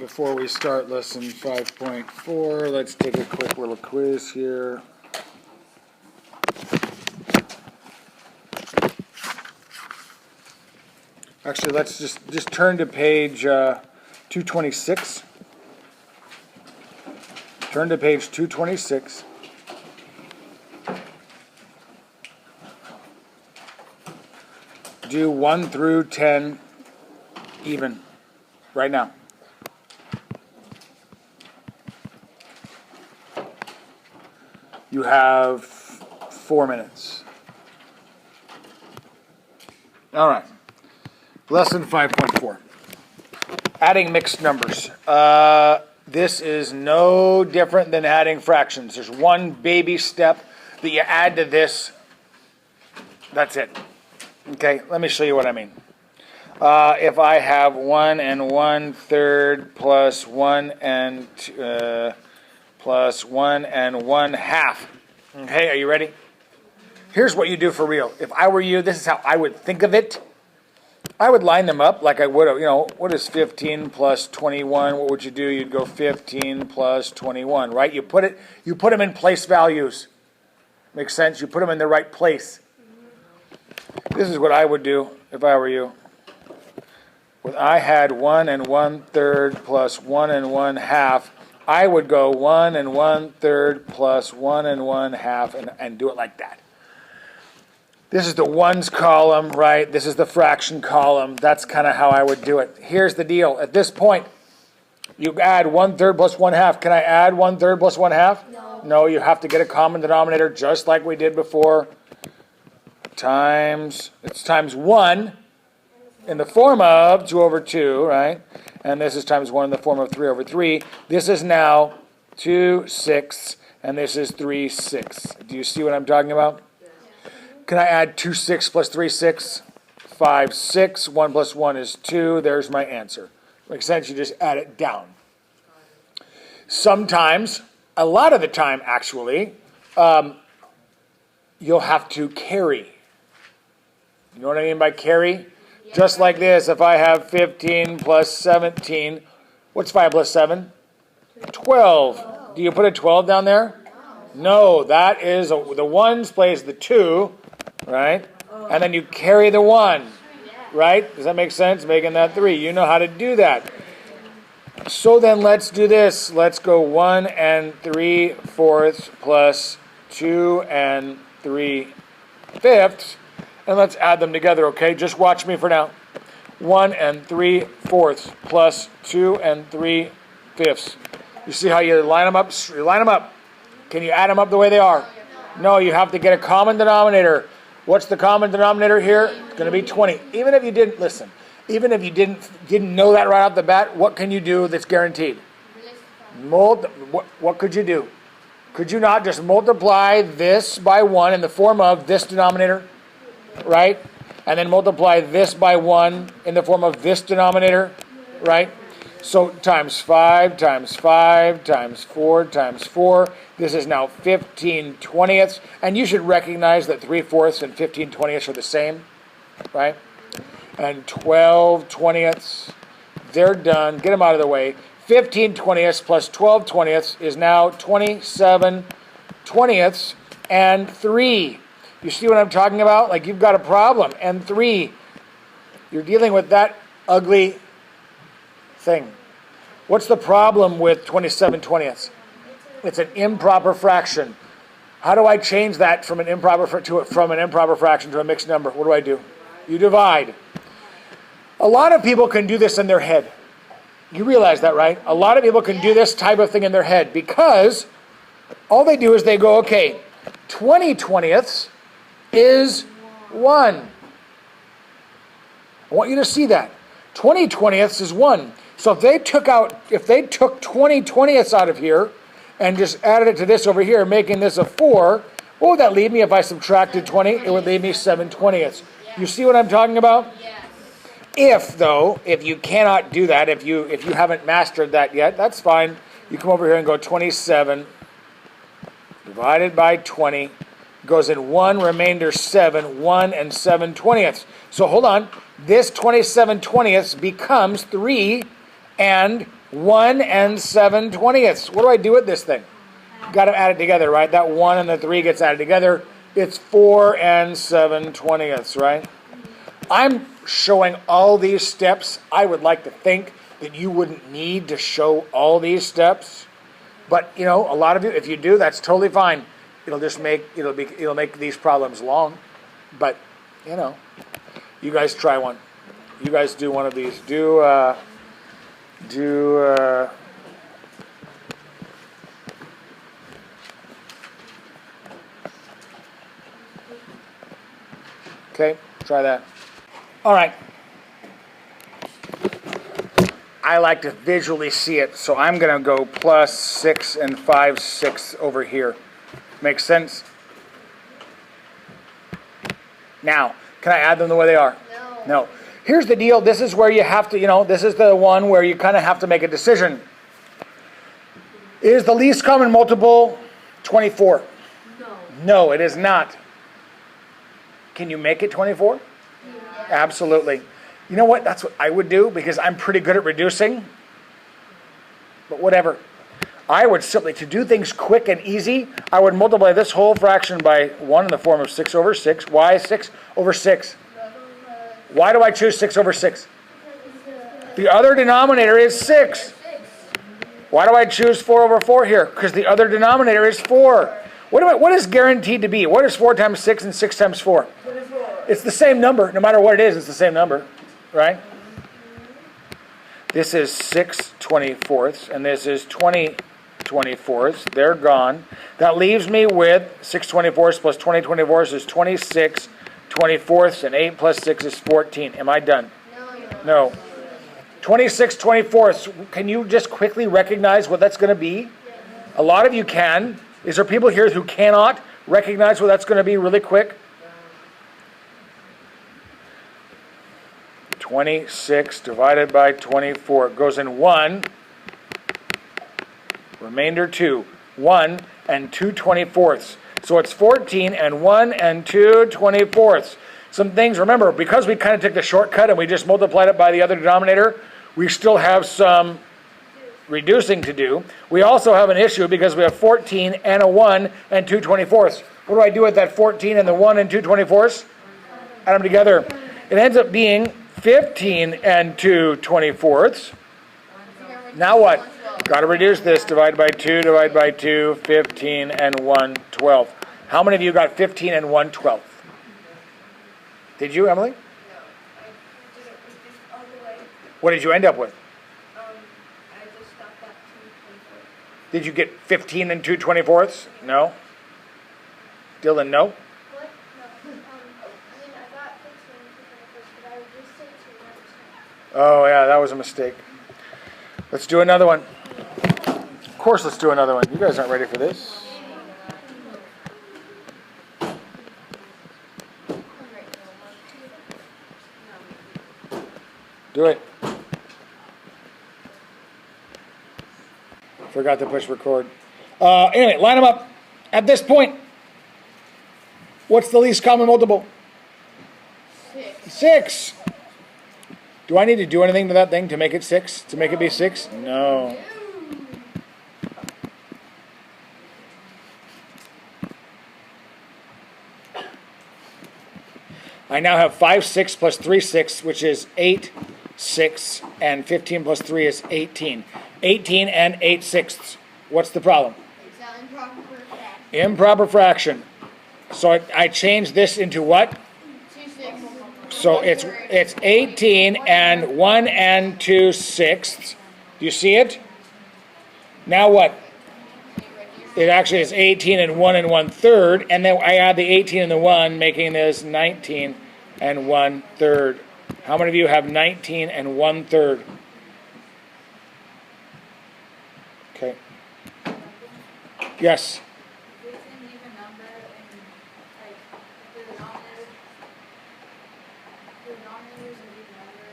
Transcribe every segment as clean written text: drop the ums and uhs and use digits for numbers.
before we start lesson 5.4, let's take a quick little quiz here. Actually, let's just turn to page 226. Turn to page 226. Do 1 through 10 even right now. You have 4 minutes. All right. Lesson 5.4. Adding mixed numbers. This is no different than adding fractions. There's one baby step that you add to this. That's it. Okay, let me show you what I mean. If I have 1 1/3 plus 1 plus 1 1/2. Okay, are you ready? Here's what you do for real. If I were you, this is how I would think of it. I would line them up like I would have, what is 15 plus 21? What would you do? You'd go 15 plus 21, right? You put them in place values. Makes sense? You put them in the right place. This is what I would do if I were you. When I had 1 1/3 plus 1 1/2, I would go 1 1/3 plus 1 1/2 and do it like that. This is the ones column, right? This is the fraction column. That's kind of how I would do it. Here's the deal. At this point, you add 1/3 plus 1/2. Can I add 1/3 plus 1/2? No. No, you have to get a common denominator just like we did before. It's times 1 in the form of 2 over 2, right? And this is times 1 in the form of 3 over 3. This is now 2/6, and this is 3/6. Do you see what I'm talking about? Can I add 2/6 plus 3/6? 5/6. 1 plus 1 is 2. There's my answer. Makes sense? You just add it down. Sometimes, a lot of the time actually, you'll have to carry. You know what I mean by carry? Yeah. Just like this, if I have 15 plus 17, what's 5 plus 7? 12. Do you put a 12 down there? No, that is, the ones place the 2, right? And then you carry the 1, right? Does that make sense? Making that 3. You know how to do that. So then let's do this. Let's go 1 3/4 plus 2 3/5. And let's add them together, okay? Just watch me for now. 1 3/4 plus 2 3/5. You see how you line them up? You line them up. Can you add them up the way they are? No, you have to get a common denominator. What's the common denominator here? It's going to be 20. Even if you didn't know that right off the bat, what can you do that's guaranteed? What could you do? Could you not just multiply this by 1 in the form of this denominator? Right? And then multiply this by 1 in the form of this denominator, right? So times 5 times 5 times 4 times 4. This is now 15/20. And you should recognize that 3/4 and 15/20 are the same, right? And 12/20. They're done. Get them out of the way. 15/20 plus 12/20 is now 27/20 and 3. You see what I'm talking about? Like you've got a problem. And 3, you're dealing with that ugly thing. What's the problem with 27/20? It's an improper fraction. How do I change that from an improper fraction to a mixed number? What do? You divide. A lot of people can do this in their head. You realize that, right? A lot of people can do this type of thing in their head because all they do is they go, okay, 20/20 is 1. I want you to see that. 20/20 is 1. So if they took 20/20 out of here and just added it to this over here, making this a 4, what would that leave me if I subtracted 20? It would leave me 7/20. You see what I'm talking about? Yes. If you cannot do that, if you haven't mastered that yet, that's fine. You come over here and go 27 divided by 20 goes in 1, remainder 7, 1 7/20. So hold on. This 27/20 becomes 3 1 and 7/20. What do I do with this thing? Got to add it together, right? That 1 and the 3 gets added together. It's 4 and 7/20, right? I'm showing all these steps. I would like to think that you wouldn't need to show all these steps. But, you know, a lot of you, if you do, that's totally fine. It'll make these problems long. But, you know, you guys try one. You guys do one of these. Okay, try that. All right. I like to visually see it, so I'm going to go plus 6 and 5/6 over here. Makes sense? Now, can I add them the way they are? No. Here's the deal. This is where you have to, this is the one where you kind of have to make a decision. Is the least common multiple 24? No, it is not. Can you make it 24? Yeah. Absolutely. You know what? That's what I would do because I'm pretty good at reducing. But whatever. I would simply, to do things quick and easy, I would multiply this whole fraction by 1 in the form of 6 over 6. Why 6 over 6? Why do I choose 6 over 6? The other denominator is 6. Why do I choose 4 over 4 here? Because the other denominator is 4. What is guaranteed to be? What is 4 times 6 and 6 times 4? It's the same number. No matter what it is, it's the same number. Right? This is 6/24, and this is 20/24. They're gone. That leaves me with 6/24 plus 20/24 is 26/24, and 8 plus 6 is 14. Am I done? No. 26/24. Can you just quickly recognize what that's going to be? A lot of you can. Is there people here who cannot recognize what that's going to be really quick? 26 divided by 24. It goes in 1. Remainder 2. 1 and 2/24. So it's 14 and 1 and 2/24. Some things, remember, because we kind of took the shortcut and we just multiplied it by the other denominator, we still have some reducing to do. We also have an issue because we have 14 and a 1 and 2/24. What do I do with that 14 and the 1 and 2/24? Add them together. It ends up being 15 and 2/24. Now what? Got to reduce this. Divide by 2, divide by 2, 15 and 1/12. How many of you got 15 and 1/12? Did you, Emily? What did you end up with? Did you get 15 and 2/24? No? Dylan, no? Oh, yeah, that was a mistake. Let's do another one. Of course, let's do another one. You guys aren't ready for this. Do it. Forgot to push record. Anyway, line them up. At this point, what's the least common multiple? 6. Do I need to do anything to that thing to make it 6? To make it be 6? No. I now have 5/6 plus 3/6, which is 8/6, and 15 plus 3 is 18. 18 and 8/6. What's the problem? It's an improper fraction. Improper fraction. So I changed this into what? 2/6. So it's 18 and 1 and 2/6. Do you see it? Now what? It actually is 18 and 1 and 1/3, and then I add the 18 and the 1, making this 19 and 1/3. How many of you have 19 and 1/3? Okay. Yes. It's an even number, and like the denominator is an even number,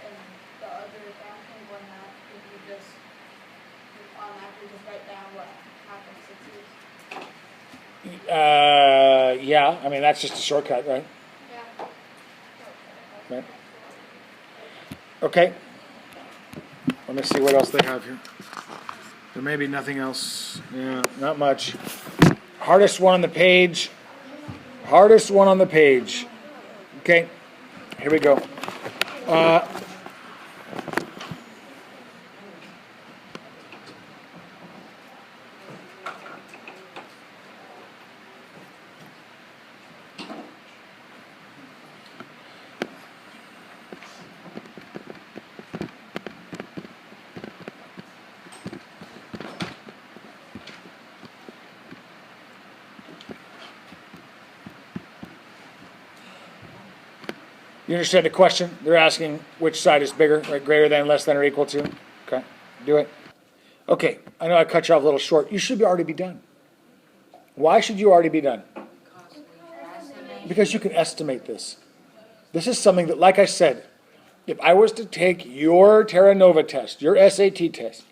and the other fraction one half. If you just automatically just write down what half of 6 is. Yeah. I mean, that's just a shortcut, right? Yeah. Right. Okay. Let me see what else they have here. There may be nothing else. Yeah, not much. Hardest one on the page. Hardest one on the page. Okay, here we go. You understand the question? They're asking which side is bigger, right? Greater than, less than, or equal to. Okay, do it. Okay, I know I cut you off a little short. You should already be done. Why should you already be done? Because you can estimate this. This is something that, like I said, if I was to take your Terra Nova test, your SAT test,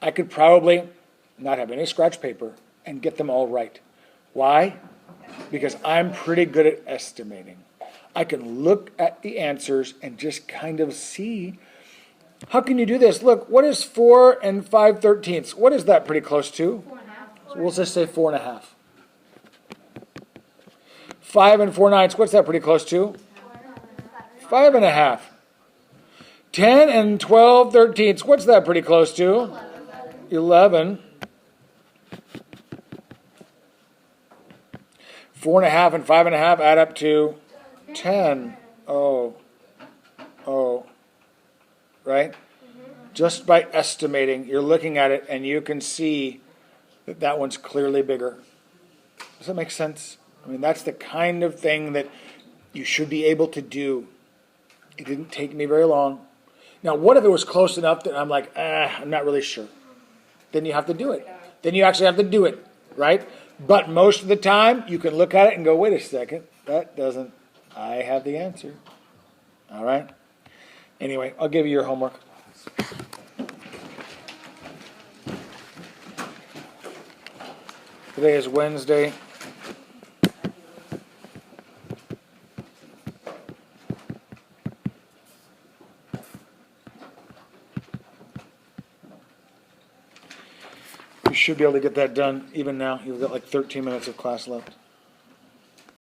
I could probably not have any scratch paper and get them all right. Why? Because I'm pretty good at estimating. I can look at the answers and just kind of see. How can you do this? Look, what is 4 and 5/13? What is that pretty close to? 4.5. So we'll just say 4.5. 5 and 4/9, what's that pretty close to? 5.5. 10 and 12/13, what's that pretty close to? 11. 4.5 and 5.5 add up to 10. Oh. Right? Just by estimating, you're looking at it and you can see that that one's clearly bigger. Does that make sense? I mean, that's the kind of thing that you should be able to do. It didn't take me very long. Now, what if it was close enough that I'm like, I'm not really sure? Then you have to do it. Then you actually have to do it, right? But most of the time, you can look at it and go, wait a second, that doesn't, I have the answer. All right? Anyway, I'll give you your homework. Today is Wednesday. You should be able to get that done even now. You've got like 13 minutes of class left.